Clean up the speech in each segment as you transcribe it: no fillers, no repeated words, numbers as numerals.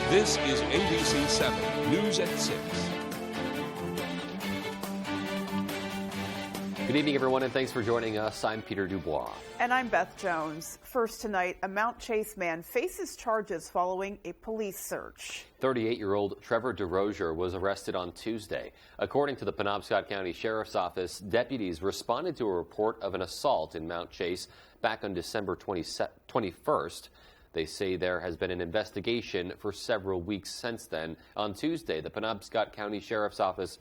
This is ABC 7 News at 6. Good evening, everyone, and thanks for joining us. I'm Peter Dubois. And I'm Beth Jones. First tonight, a Mount Chase man faces charges following a police search. 38-year-old Trevor DeRozier was arrested on Tuesday. According to the Penobscot County Sheriff's Office, deputies responded to a report of an assault in Mount Chase back on December 21st. They say there has been an investigation for several weeks since then. On Tuesday, the Penobscot County Sheriff's Office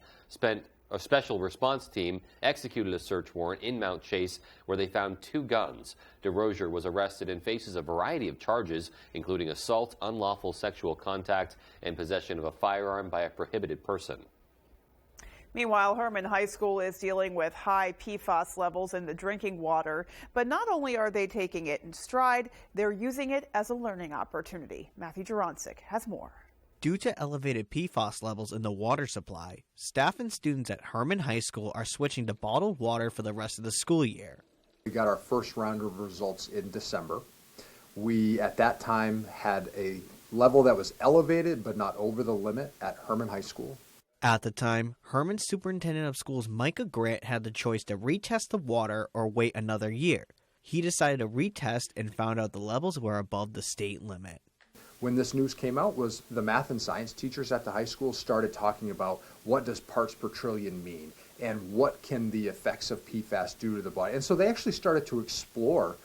a special response team executed a search warrant in Mount Chase where they found 2 guns. DeRozier was arrested and faces a variety of charges, including assault, unlawful sexual contact, and possession of a firearm by a prohibited person. Meanwhile, Herman High School is dealing with high PFAS levels in the drinking water. But not only are they taking it in stride, they're using it as a learning opportunity. Matthew Juroncic has more. Due to elevated PFAS levels in the water supply, staff and students at Herman High School are switching to bottled water for the rest of the school year. We got our first round of results in December. We, at that time, had a level that was elevated but not over the limit at Herman High School. At the time, Herman's superintendent of schools, Micah Grant, had the choice to retest the water or wait another year. He decided to retest and found out the levels were above the state limit. When this news came out, was the math and science teachers at the high school started talking about what does parts per trillion mean and what can the effects of PFAS do to the body. And so they actually started to explore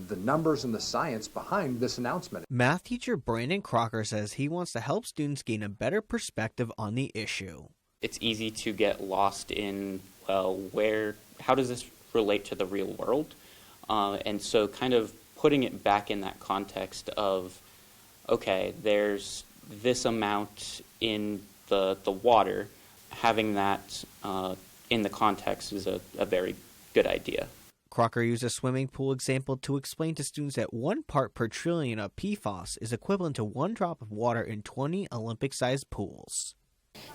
the numbers and the science behind this announcement. Math teacher Brandon Crocker says he wants to help students gain a better perspective on the issue. It's easy to get lost in, well, how does this relate to the real world? And so kind of putting it back in that context of, okay, there's this amount in the water, having that in the context is a very good idea. Crocker used a swimming pool example to explain to students that 1 part per trillion of PFAS is equivalent to 1 drop of water in 20 Olympic-sized pools.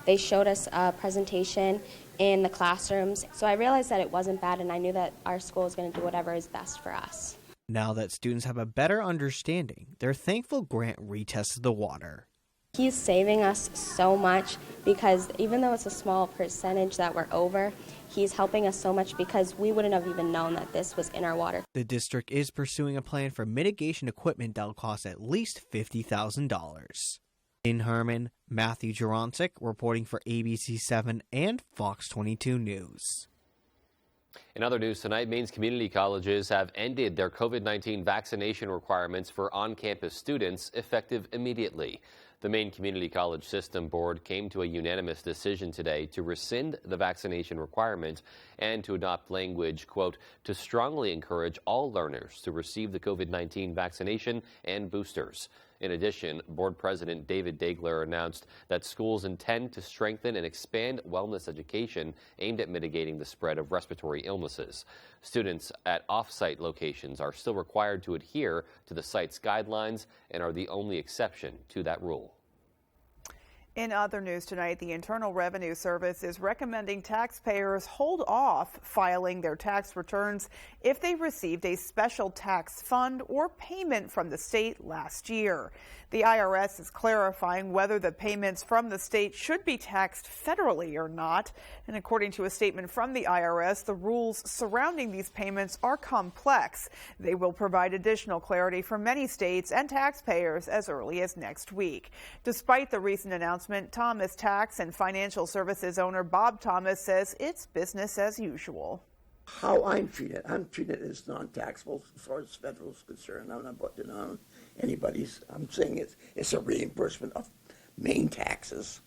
They showed us a presentation in the classrooms, so I realized that it wasn't bad, and I knew that our school was going to do whatever is best for us. Now that students have a better understanding, they're thankful Grant retested the water. He's saving us so much because even though it's a small percentage that we're over, he's helping us so much because we wouldn't have even known that this was in our water. The district is pursuing a plan for mitigation equipment that will cost at least $50,000. In Herman, Matthew Juroncic reporting for ABC 7 and Fox 22 News. In other news tonight, Maine's community colleges have ended their COVID-19 vaccination requirements for on-campus students effective immediately. The Maine Community College System Board came to a unanimous decision today to rescind the vaccination requirement and to adopt language, quote, to strongly encourage all learners to receive the COVID-19 vaccination and boosters. In addition, Board President David Dagler announced that schools intend to strengthen and expand wellness education aimed at mitigating the spread of respiratory illnesses. Students at off-site locations are still required to adhere to the site's guidelines and are the only exception to that rule. In other news tonight, the Internal Revenue Service is recommending taxpayers hold off filing their tax returns if they received a special tax fund or payment from the state last year. The IRS is clarifying whether the payments from the state should be taxed federally or not. And according to a statement from the IRS, the rules surrounding these payments are complex. They will provide additional clarity for many states and taxpayers as early as next week. Despite the recent announcement, Thomas Tax and Financial Services owner Bob Thomas says it's business as usual. How I'm treated as non-taxable as far as federal is concerned. I'm not putting it on anybody's. I'm saying it's a reimbursement of Maine taxes.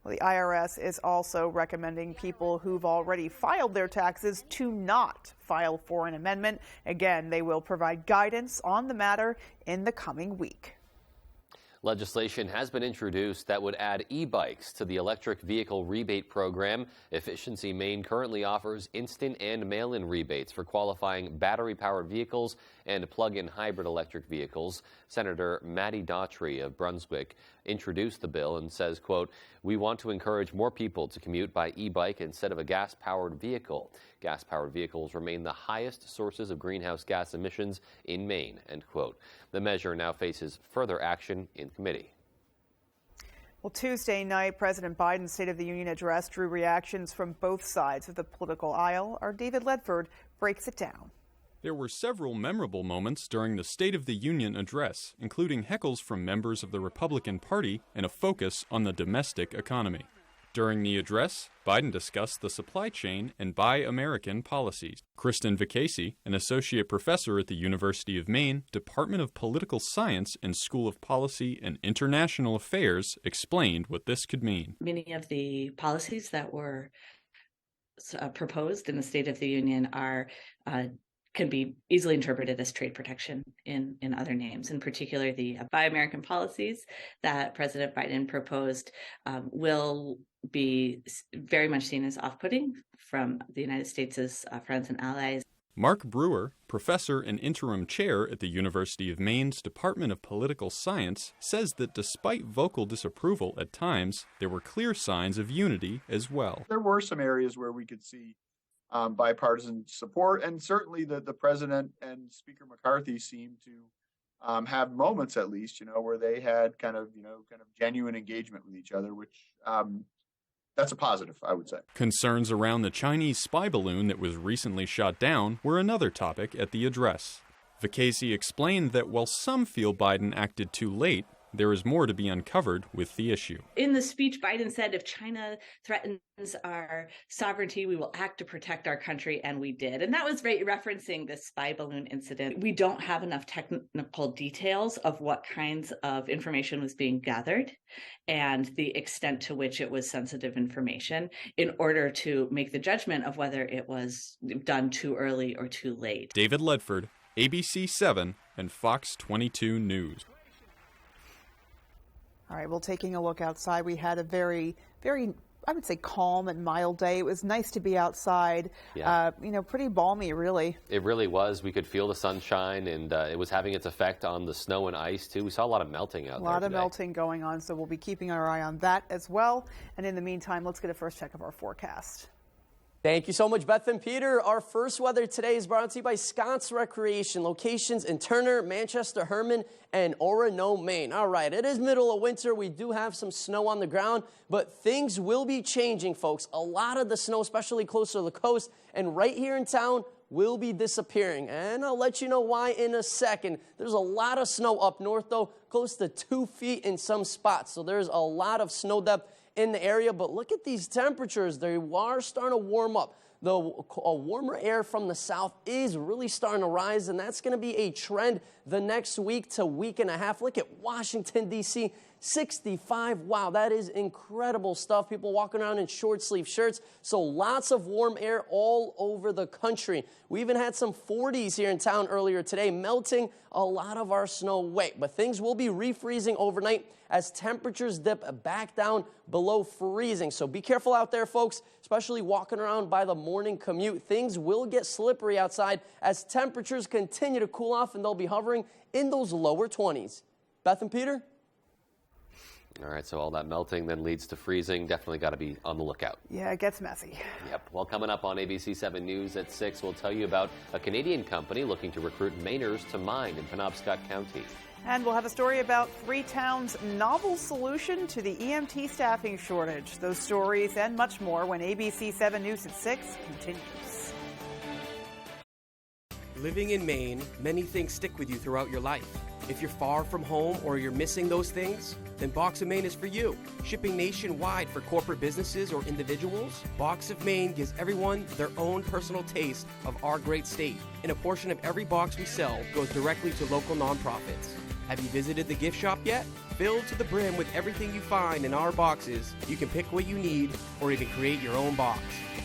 Well, the IRS is also recommending people who've already filed their taxes to not file for an amendment. Again, they will provide guidance on the matter in the coming week. Legislation has been introduced that would add e-bikes to the electric vehicle rebate program. Efficiency Maine currently offers instant and mail-in rebates for qualifying battery-powered vehicles and plug-in hybrid electric vehicles. Senator Maddie Daughtry of Brunswick introduced the bill and says, quote, "We want to encourage more people to commute by e-bike instead of a gas-powered vehicle. Gas-powered vehicles remain the highest sources of greenhouse gas emissions in Maine," end quote. The measure now faces further action in committee. Well, Tuesday night, President Biden's State of the Union address drew reactions from both sides of the political aisle. Our David Ledford breaks it down. There were several memorable moments during the State of the Union address, including heckles from members of the Republican Party and a focus on the domestic economy. During the address, Biden discussed the supply chain and Buy American policies. Kristen Vicasi, an associate professor at the University of Maine, Department of Political Science and School of Policy and International Affairs, explained what this could mean. Many of the policies that were proposed in the State of the Union are can be easily interpreted as trade protection in other names. In particular, the Buy American policies that President Biden proposed will be very much seen as off-putting from the United States' friends and allies. Mark Brewer, professor and interim chair at the University of Maine's Department of Political Science, says that despite vocal disapproval at times, there were clear signs of unity as well. There were some areas where we could see bipartisan support, and certainly the president and Speaker McCarthy seemed to have moments, at least, where they had kind of genuine engagement with each other, which that's a positive, I would say. Concerns around the Chinese spy balloon that was recently shot down were another topic at the address. Vicasi explained that while some feel Biden acted too late, there is more to be uncovered with the issue. In the speech, Biden said, if China threatens our sovereignty, we will act to protect our country, and we did. And that was referencing the spy balloon incident. We don't have enough technical details of what kinds of information was being gathered and the extent to which it was sensitive information in order to make the judgment of whether it was done too early or too late. David Ledford, ABC 7 and Fox 22 News. All right, well, taking a look outside, we had a very, I would say, calm and mild day. It was nice to be outside. Yeah. Pretty balmy, really. It really was. We could feel the sunshine, and it was having its effect on the snow and ice, too. We saw a lot of melting out there. A lot of melting going on, so we'll be keeping our eye on that as well. And in the meantime, let's get a first check of our forecast. Thank you so much, Beth and Peter. Our first weather today is brought to you by Scott's Recreation, locations in Turner, Manchester, Herman, and Orono, Maine. All right, it is middle of winter. We do have some snow on the ground, but things will be changing, folks. A lot of the snow, especially closer to the coast and right here in town, will be disappearing. And I'll let you know why in a second. There's a lot of snow up north, though, close to 2 feet in some spots. So there's a lot of snow depth in the area, but look at these temperatures. They are starting to warm up. The warmer air from the south is really starting to rise, and that's going to be a trend the next week to week and a half. Look at Washington, D.C., 65. Wow, that is incredible stuff. People walking around in short sleeve shirts. So lots of warm air all over the country. We even had some 40s here in town earlier today, melting a lot of our snow away. But things will be refreezing overnight as temperatures dip back down below freezing. So be careful out there, folks, especially walking around by the morning commute. Things will get slippery outside as temperatures continue to cool off, and they'll be hovering in those lower 20s. Beth and Peter? All right, so all that melting then leads to freezing. Definitely got to be on the lookout. Yeah, it gets messy. Yep. Well, coming up on ABC 7 News at 6, we'll tell you about a Canadian company looking to recruit Mainers to mine in Penobscot County. And we'll have a story about Freetown's novel solution to the EMT staffing shortage. Those stories and much more when ABC 7 News at 6 continues. Living in Maine, many things stick with you throughout your life. If you're far from home or you're missing those things, then Box of Maine is for you. Shipping nationwide for corporate businesses or individuals, Box of Maine gives everyone their own personal taste of our great state. And a portion of every box we sell goes directly to local nonprofits. Have you visited the gift shop yet? Filled to the brim with everything you find in our boxes, you can pick what you need or even create your own box.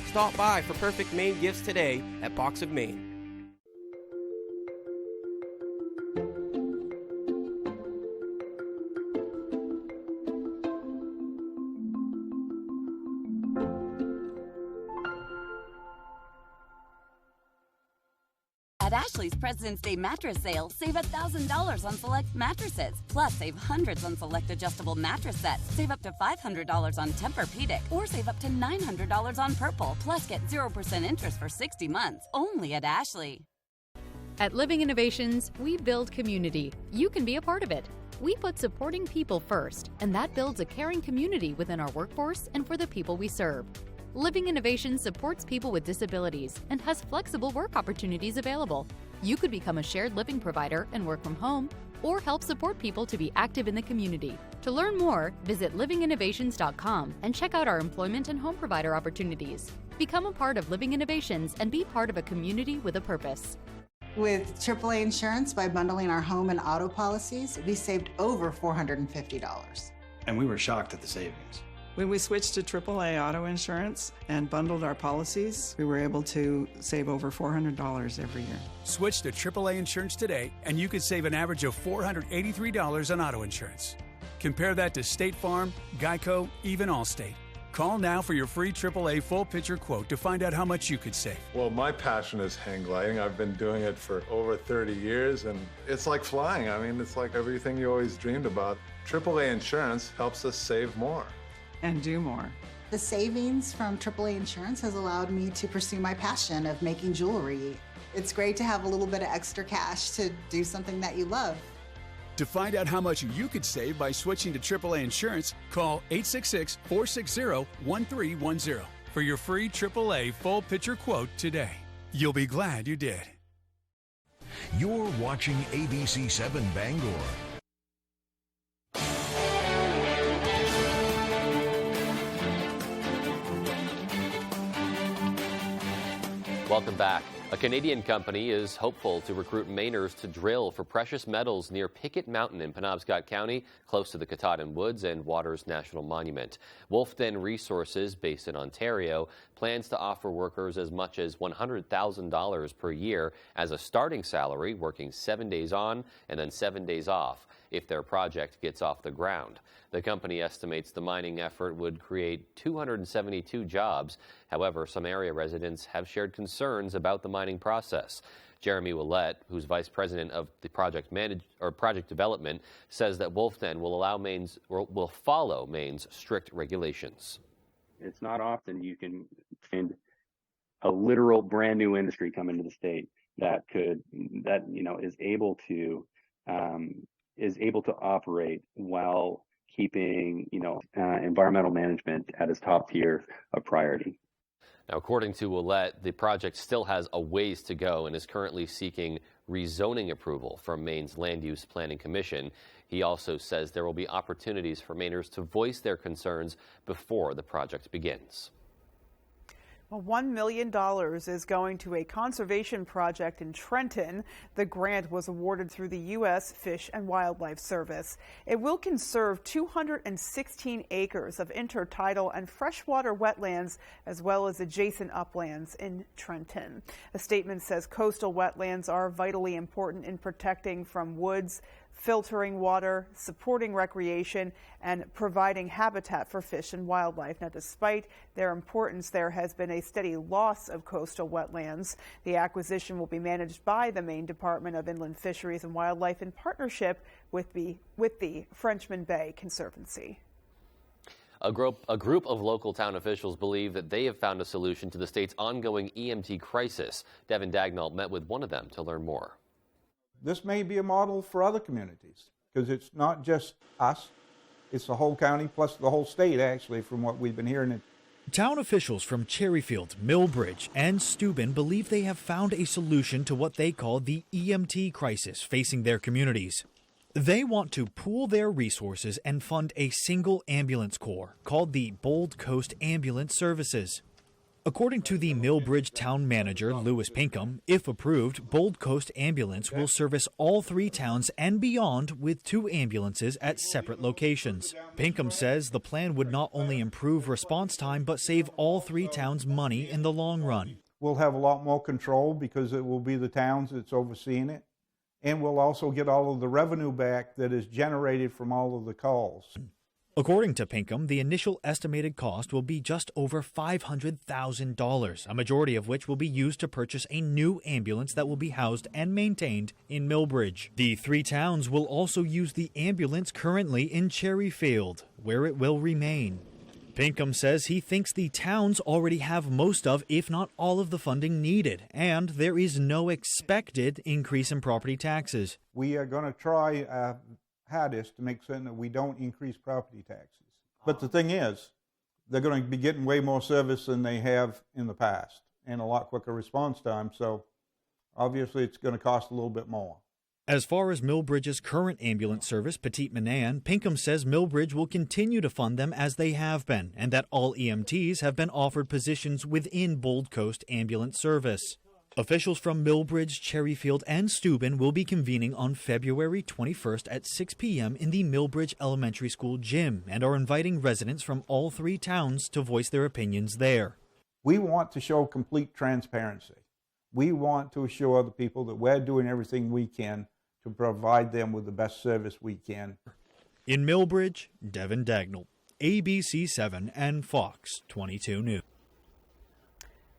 Stop by for perfect Maine gifts today at Box of Maine. At Ashley's President's Day mattress sale, save $1,000 on select mattresses. Plus, save hundreds on select adjustable mattress sets. Save up to $500 on Tempur-Pedic, or save up to $900 on Purple. Plus, get 0% interest for 60 months. Only at Ashley. At Living Innovations, we build community. You can be a part of it. We put supporting people first, and that builds a caring community within our workforce and for the people we serve. Living Innovations supports people with disabilities and has flexible work opportunities available. You could become a shared living provider and work from home, or help support people to be active in the community. To learn more, visit livinginnovations.com and check out our employment and home provider opportunities. Become a part of Living Innovations and be part of a community with a purpose. With AAA Insurance, by bundling our home and auto policies, we saved over $450. And we were shocked at the savings. When we switched to AAA auto insurance and bundled our policies, we were able to save over $400 every year. Switch to AAA insurance today, and you could save an average of $483 on auto insurance. Compare that to State Farm, Geico, even Allstate. Call now for your free AAA full picture quote to find out how much you could save. Well, my passion is hang gliding. I've been doing it for over 30 years, and it's like flying. I mean, it's like everything you always dreamed about. AAA insurance helps us save more. And do more. The savings from AAA Insurance has allowed me to pursue my passion of making jewelry. It's great to have a little bit of extra cash to do something that you love. To find out how much you could save by switching to AAA insurance, call 866-460-1310 for your free AAA full picture quote today. You'll be glad you did. You're watching ABC 7 Bangor. Welcome back. A Canadian company is hopeful to recruit Mainers to drill for precious metals near Pickett Mountain in Penobscot County, close to the Katahdin Woods and Waters National Monument. Wolfden Resources, based in Ontario, plans to offer workers as much as $100,000 per year as a starting salary, working 7 days on and then 7 days off if their project gets off the ground. The company estimates the mining effort would create 272 jobs. However, some area residents have shared concerns about the mining process. Jeremy Willett, who's vice president of the project development, says that Wolfden will follow Maine's strict regulations. It's not often you can find a literal brand new industry come into the state that is able to operate while keeping environmental management at its top tier of priority. Now, according to Willett, the project still has a ways to go and is currently seeking rezoning approval from Maine's Land Use Planning Commission. He also says there will be opportunities for Mainers to voice their concerns before the project begins. Well, $1 million is going to a conservation project in Trenton. The grant was awarded through the U.S. Fish and Wildlife Service. It will conserve 216 acres of intertidal and freshwater wetlands, as well as adjacent uplands in Trenton. A statement says coastal wetlands are vitally important in protecting from woods, filtering water, supporting recreation, and providing habitat for fish and wildlife. Now, despite their importance, there has been a steady loss of coastal wetlands. The acquisition will be managed by the Maine Department of Inland Fisheries and Wildlife in partnership with the Frenchman Bay Conservancy. A group of local town officials believe that they have found a solution to the state's ongoing EMT crisis. Devin Dagnall met with one of them to learn more. This may be a model for other communities, because it's not just us, it's the whole county plus the whole state, actually, from what we've been hearing. Town officials from Cherryfield, Millbridge, and Steuben believe they have found a solution to what they call the EMT crisis facing their communities. They want to pool their resources and fund a single ambulance corps called the Bold Coast Ambulance Services. According to the Millbridge town manager, Lewis Pinkham, if approved, Bold Coast Ambulance will service all three towns and beyond with 2 ambulances at separate locations. Pinkham says the plan would not only improve response time, but save all 3 towns money in the long run. We'll have a lot more control because it will be the towns that's overseeing it. And we'll also get all of the revenue back that is generated from all of the calls. According to Pinkham, the initial estimated cost will be just over $500,000, a majority of which will be used to purchase a new ambulance that will be housed and maintained in Millbridge. The 3 towns will also use the ambulance currently in Cherryfield, where it will remain. Pinkham says he thinks the towns already have most of, if not all of the funding needed, and there is no expected increase in property taxes. We are going to try hardest to make certain that we don't increase property taxes. But the thing is, they're going to be getting way more service than they have in the past and a lot quicker response time. So obviously it's going to cost a little bit more. As far as Millbridge's current ambulance service, Petite Manan, Pinkham says Millbridge will continue to fund them as they have been, and that all EMTs have been offered positions within Bold Coast Ambulance Service. Officials from Millbridge, Cherryfield, and Steuben will be convening on February 21st at 6 p.m. in the Millbridge Elementary School gym and are inviting residents from all three towns to voice their opinions there. We want to show complete transparency. We want to assure the people that we're doing everything we can to provide them with the best service we can. In Millbridge, Devin Dagnall, ABC 7 and Fox 22 News.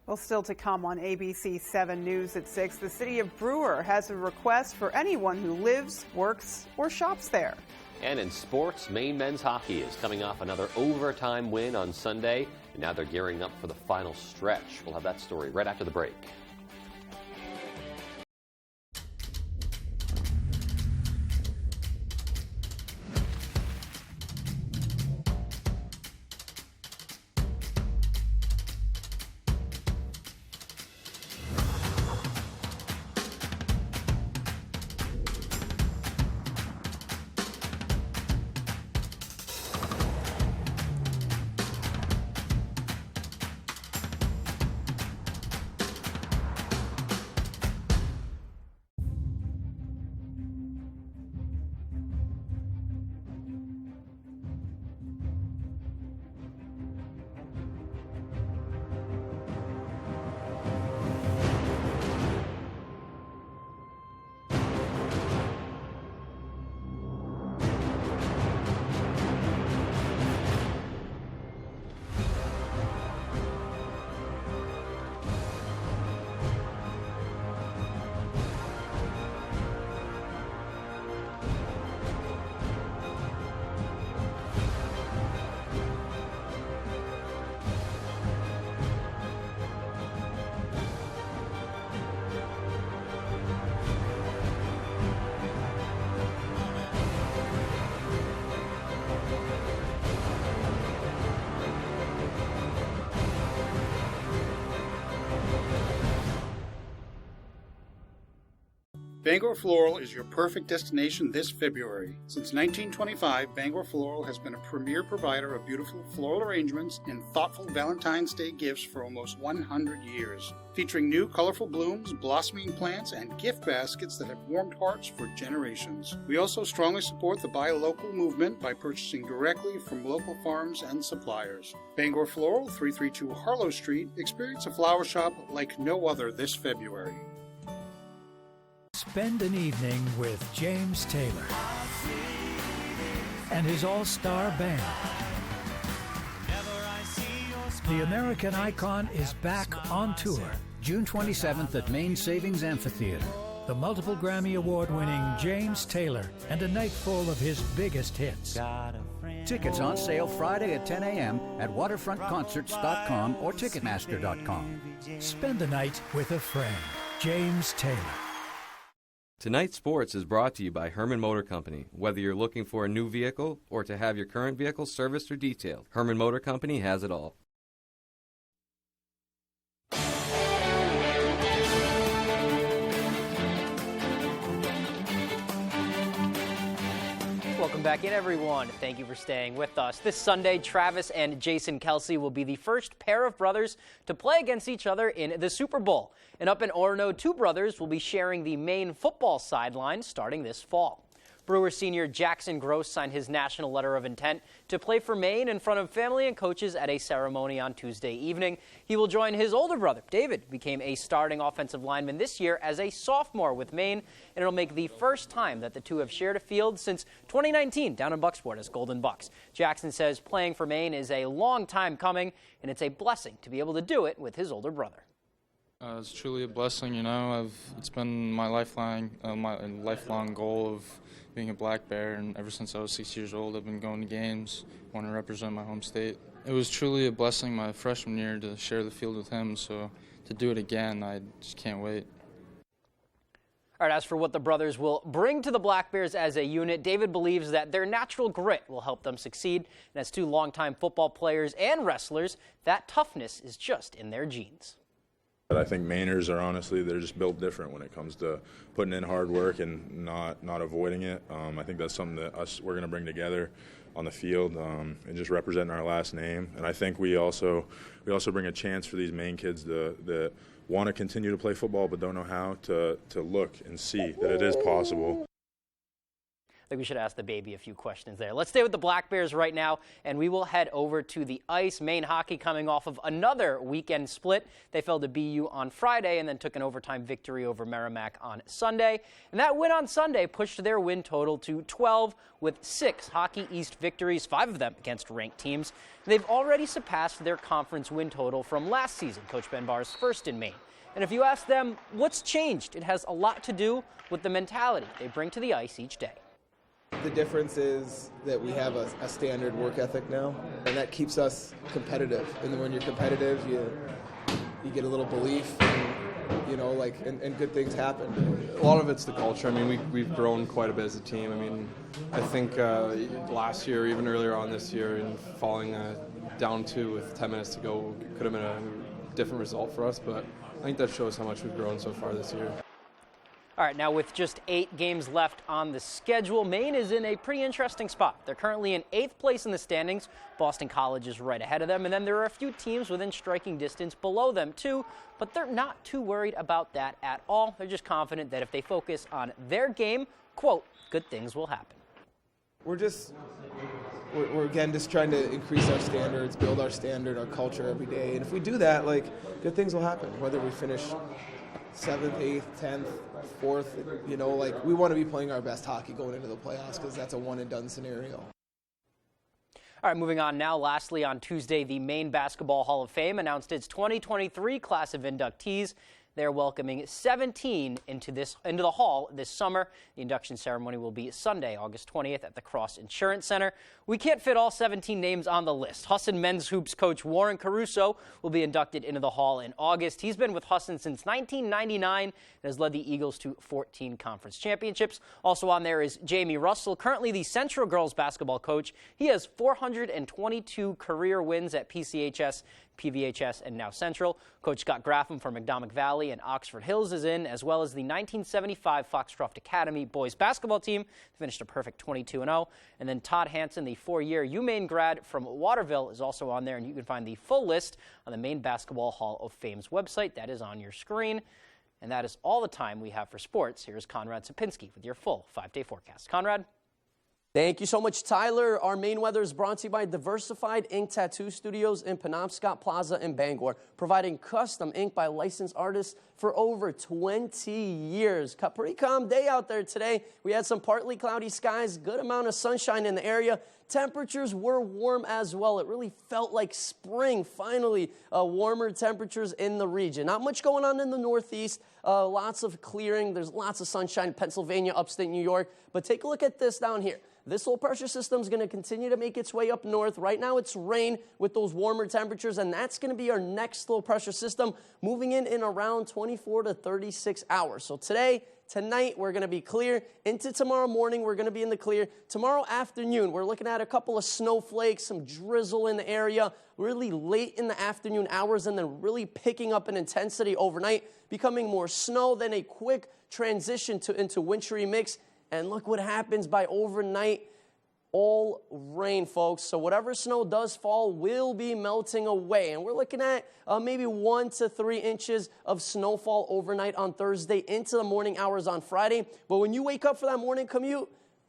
Well, still to come on ABC 7 News at 6, the city of Brewer has a request for anyone who lives, works, or shops there. And in sports, Maine men's hockey is coming off another overtime win on Sunday, and now they're gearing up for the final stretch. We'll have that story right after the break. Bangor Floral is your perfect destination this February. Since 1925, Bangor Floral has been a premier provider of beautiful floral arrangements and thoughtful Valentine's Day gifts for almost 100 years. Featuring new colorful blooms, blossoming plants, and gift baskets that have warmed hearts for generations. We also strongly support the Buy Local movement by purchasing directly from local farms and suppliers. Bangor Floral, 332 Harlow Street. Experience a flower shop like no other this February. Spend an evening with James Taylor and his all-star band. The American icon is back on tour, June 27th at Maine Savings Amphitheater. The multiple Grammy Award-winning James Taylor and a night full of his biggest hits. Tickets on sale Friday at 10 a.m. at waterfrontconcerts.com or ticketmaster.com. Spend the night with a friend, James Taylor. Tonight's Sports is brought to you by Herman Motor Company. Whether you're looking for a new vehicle or to have your current vehicle serviced or detailed, Herman Motor Company has it all. Welcome back in, everyone. Thank you for staying with us. This Sunday, Travis and Jason Kelsey will be the first pair of brothers to play against each other in the Super Bowl. And up in Orono, two brothers will be sharing the Maine football sideline starting this fall. Brewer senior Jackson Gross signed his national letter of intent to play for Maine in front of family and coaches at a ceremony on Tuesday evening. He will join his older brother, David, who became a starting offensive lineman this year as a sophomore with Maine, and it'll make the first time that the two have shared a field since 2019 down in Bucksport as Golden Bucks. Jackson says playing for Maine is a long time coming, and it's a blessing to be able to do it with his older brother. It's truly a blessing, you know. It's been my lifelong goal of being a Black Bear, and ever since I was 6 years old, I've been going to games, want to represent my home state. It was truly a blessing my freshman year to share the field with him, so to do it again, I just can't wait. All right, as for what the brothers will bring to the Black Bears as a unit, David believes that their natural grit will help them succeed. And as two longtime football players and wrestlers, that toughness is just in their genes. I think Mainers are honestly, they're just built different when it comes to putting in hard work and not avoiding it. I think that's something that we're going to bring together on the field and just representing our last name. And I think we also bring a chance for these Maine kids that want to continue to play football but don't know how to look and see that it is possible. I think we should ask the baby a few questions there. Let's stay with the Black Bears right now, and we will head over to the ice. Maine hockey coming off of another weekend split. They fell to BU on Friday and then took an overtime victory over Merrimack on Sunday. And that win on Sunday pushed their win total to 12 with 6 Hockey East victories, 5 of them against ranked teams. They've already surpassed their conference win total from last season, Coach Ben Barr's first in Maine. And if you ask them what's changed, it has a lot to do with the mentality they bring to the ice each day. The difference is that we have a standard work ethic now, and that keeps us competitive. And when you're competitive, you get a little belief, and, and good things happen. A lot of it's the culture. I mean, we've grown quite a bit as a team. I mean, I think last year, even earlier on this year, and falling down 2 with 10 minutes to go could have been a different result for us, but I think that shows how much we've grown so far this year. All right, now with just 8 games left on the schedule, Maine is in a pretty interesting spot. They're currently in 8th place in the standings. Boston College is right ahead of them, and then there are a few teams within striking distance below them too, but they're not too worried about that at all. They're just confident that if they focus on their game, quote, good things will happen. We're again just trying to increase our standards, build our standard, our culture every day, and if we do that, good things will happen, whether we finish 7th, 8th, 10th, 4th, we want to be playing our best hockey going into the playoffs because that's a one-and-done scenario. All right, moving on now. Lastly, on Tuesday, the Maine Basketball Hall of Fame announced its 2023 class of inductees. They're welcoming 17 into the hall this summer. The induction ceremony will be Sunday, August 20th at the Cross Insurance Center. We can't fit all 17 names on the list. Husson men's hoops coach Warren Caruso will be inducted into the hall in August. He's been with Husson since 1999 and has led the Eagles to 14 conference championships. Also on there is Jamie Russell, currently the Central girls basketball coach. He has 422 career wins at PCHS, PVHS, and now Central. Coach Scott Graffam from McDonough Valley and Oxford Hills is in, as well as the 1975 Foxcroft Academy boys basketball team. Finished a perfect 22-0. And then Todd Hansen, the 4-year UMaine grad from Waterville, is also on there, and you can find the full list on the Maine Basketball Hall of Fame's website. That is on your screen. And that is all the time we have for sports. Here's Conrad Sapinski with your full 5-day forecast. Conrad? Thank you so much, Tyler. Our Maine weather is brought to you by Diversified Ink Tattoo Studios in Penobscot Plaza in Bangor, providing custom ink by licensed artists for over 20 years. Pretty calm day out there today. We had some partly cloudy skies, good amount of sunshine in the area. Temperatures were warm as well. It really felt like spring, finally, warmer temperatures in the region. Not much going on in the Northeast, lots of clearing. There's lots of sunshine in Pennsylvania, upstate New York. But take a look at this down here. This low pressure system is going to continue to make its way up north. Right now it's rain with those warmer temperatures, and that's going to be our next low pressure system moving in around 24 to 36 hours. So tonight, we're going to be clear. Into tomorrow morning, we're going to be in the clear. Tomorrow afternoon, we're looking at a couple of snowflakes, some drizzle in the area, really late in the afternoon hours, and then really picking up in intensity overnight, becoming more snow, then a quick transition into wintry mix. And look what happens by overnight, all rain, folks. So whatever snow does fall will be melting away. And we're looking at maybe 1 to 3 inches of snowfall overnight on Thursday into the morning hours on Friday. But when you wake up for that morning commute,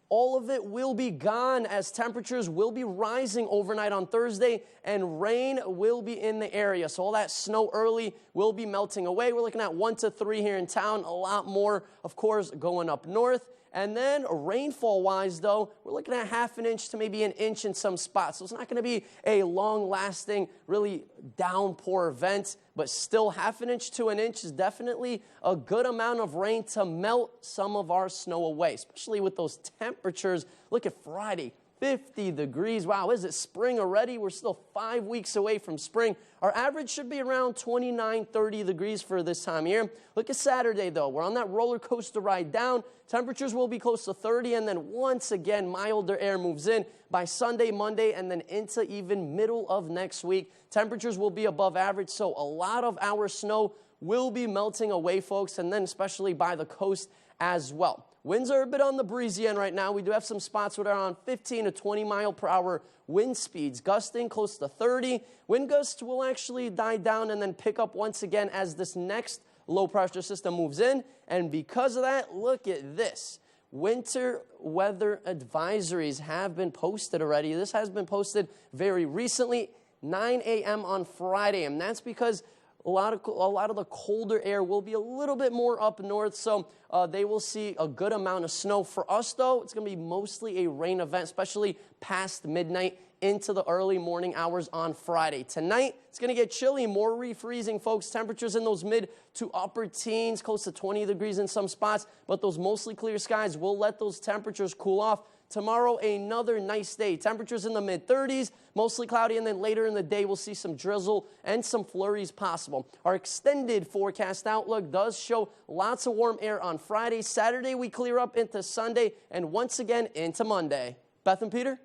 all of it will be gone as temperatures will be rising overnight on Thursday and rain will be in the area. So all that snow early will be melting away. We're looking at 1 to 3 here in town, a lot more, of course, going up north. And then rainfall-wise, though, we're looking at 1/2 inch to maybe 1 inch in some spots. So it's not going to be a long-lasting, really downpour event, but still 1/2 inch to 1 inch is definitely a good amount of rain to melt some of our snow away, especially with those temperatures. Look at Friday, 50 degrees. Wow, is it spring already? We're still 5 weeks away from spring. Our average should be around 29, 30 degrees for this time of year. Look at Saturday, though. We're on that roller coaster ride down. Temperatures will be close to 30, and then once again, milder air moves in by Sunday, Monday, and then into even middle of next week. Temperatures will be above average, so a lot of our snow will be melting away, folks, and then especially by the coast as well. Winds are a bit on the breezy end right now. We do have some spots with around 15 to 20 mile per hour wind speeds, gusting close to 30. Wind gusts will actually die down and then pick up once again as this next low pressure system moves in. And because of that, look at this. Winter weather advisories have been posted already. This has been posted very recently, 9 a.m. on Friday, and that's because a lot of the colder air will be a little bit more up north, so they will see a good amount of snow. For us, though, it's going to be mostly a rain event, especially past midnight into the early morning hours on Friday. Tonight, it's going to get chilly, more refreezing, folks. Temperatures in those mid to upper teens, close to 20 degrees in some spots, but those mostly clear skies will let those temperatures cool off. Tomorrow, another nice day. Temperatures in the mid-30s, mostly cloudy, and then later in the day, we'll see some drizzle and some flurries possible. Our extended forecast outlook does show lots of warm air on Friday. Saturday, we clear up into Sunday, and once again into Monday. Beth and Peter?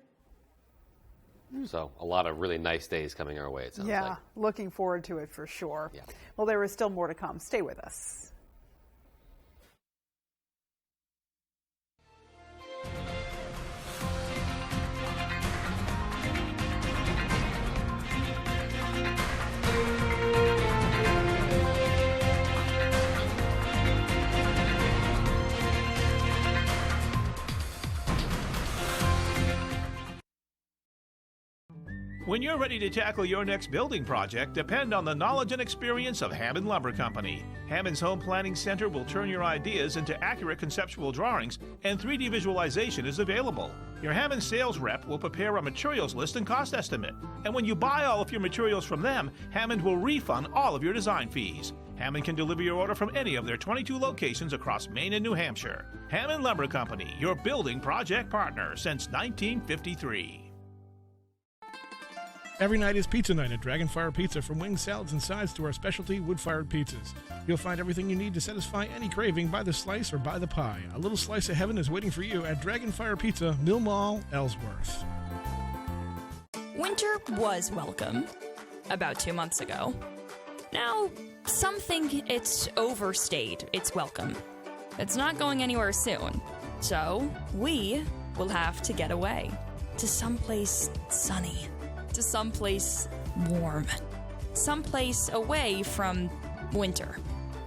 So a lot of really nice days coming our way, it sounds like. Looking forward to it for sure. Yeah. Well, there is still more to come. Stay with us. When you're ready to tackle your next building project, depend on the knowledge and experience of Hammond Lumber Company. Hammond's Home Planning Center will turn your ideas into accurate conceptual drawings, and 3D visualization is available. Your Hammond sales rep will prepare a materials list and cost estimate. And when you buy all of your materials from them, Hammond will refund all of your design fees. Hammond can deliver your order from any of their 22 locations across Maine and New Hampshire. Hammond Lumber Company, your building project partner since 1953. Every night is pizza night at Dragonfire Pizza. From wings, salads, and sides to our specialty wood-fired pizzas. You'll find everything you need to satisfy any craving by the slice or by the pie. A little slice of heaven is waiting for you at Dragonfire Pizza, Mill Mall, Ellsworth. Winter was welcome about 2 months ago. Now, some think it's overstayed its welcome. It's not going anywhere soon. So, we will have to get away to someplace sunny. To someplace warm, someplace away from winter.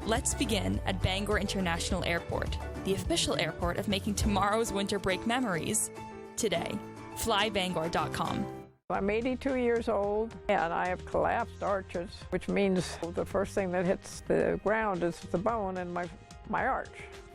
Let's begin at Bangor International Airport, the official airport of making tomorrow's winter break memories. Today, flybangor.com. I'm 82 years old and I have collapsed arches, which means the first thing that hits the ground is the bone in my arch.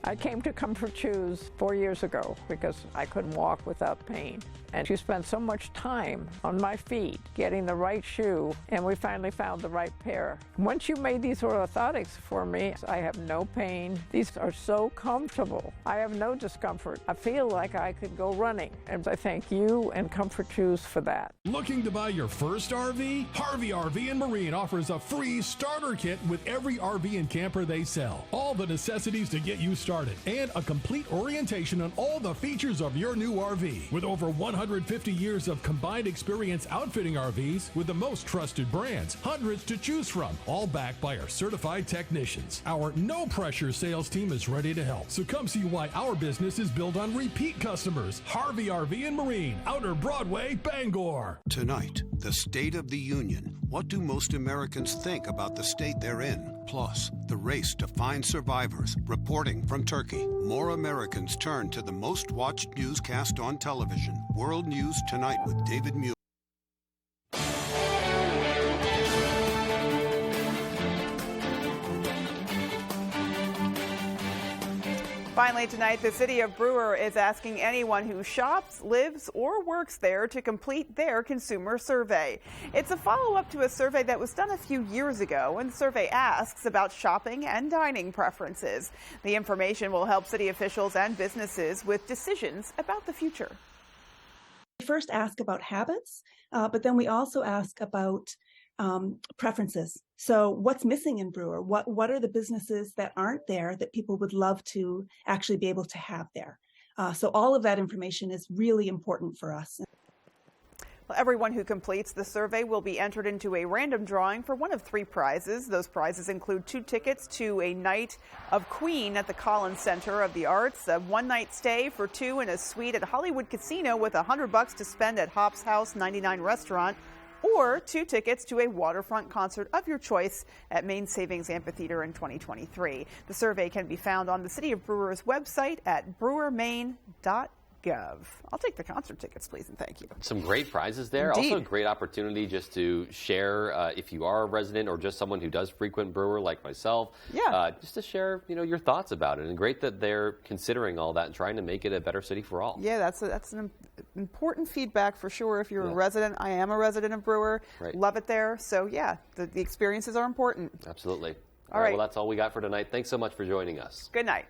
I came to Comfort Shoes 4 years ago because I couldn't walk without pain. And she spent so much time on my feet getting the right shoe, and we finally found the right pair. Once you made these orthotics for me, I have no pain. These are so comfortable. I have no discomfort. I feel like I could go running, and I thank you and Comfort Shoes for that. Looking to buy your first RV? Harvey RV and Marine offers a free starter kit with every RV and camper they sell. All the necessities to get you started, and a complete orientation on all the features of your new RV. With over 150 years of combined experience outfitting RVs with the most trusted brands, hundreds to choose from, all backed by our certified technicians. Our no-pressure sales team is ready to help. So come see why our business is built on repeat customers. Harvey RV and Marine, Outer Broadway, Bangor. Tonight, the State of the Union. What do most Americans think about the state they're in? Plus, the race to find survivors. Reporting from Turkey. More Americans turn to the most watched newscast on television. World News Tonight with David Muir. Finally tonight, the city of Brewer is asking anyone who shops, lives, or works there to complete their consumer survey. It's a follow-up to a survey that was done a few years ago, and the survey asks about shopping and dining preferences. The information will help city officials and businesses with decisions about the future. first ask about habits, but then we also ask about preferences. So what's missing in Brewer? What are the businesses that aren't there that people would love to actually be able to have there? So all of that information is really important for us. Well, everyone who completes the survey will be entered into a random drawing for one of 3 prizes. Those prizes include 2 tickets to a night of Queen at the Collins Center of the Arts, a one-night stay for 2 in a suite at Hollywood Casino with $100 to spend at Hop's House 99 restaurant, or 2 tickets to a waterfront concert of your choice at Maine Savings Amphitheater in 2023. The survey can be found on the City of Brewer's website at brewermaine.gov. I'll take the concert tickets, please, and thank you. Some great prizes there. Indeed. Also a great opportunity just to share if you are a resident or just someone who does frequent Brewer like myself. Yeah. Just to share, your thoughts about it. And great that they're considering all that and trying to make it a better city for all. Yeah, that's an important feedback for sure. If you're a resident, I am a resident of Brewer. Right. Love it there. So yeah, the experiences are important. Absolutely. All right. Well, that's all we got for tonight. Thanks so much for joining us. Good night.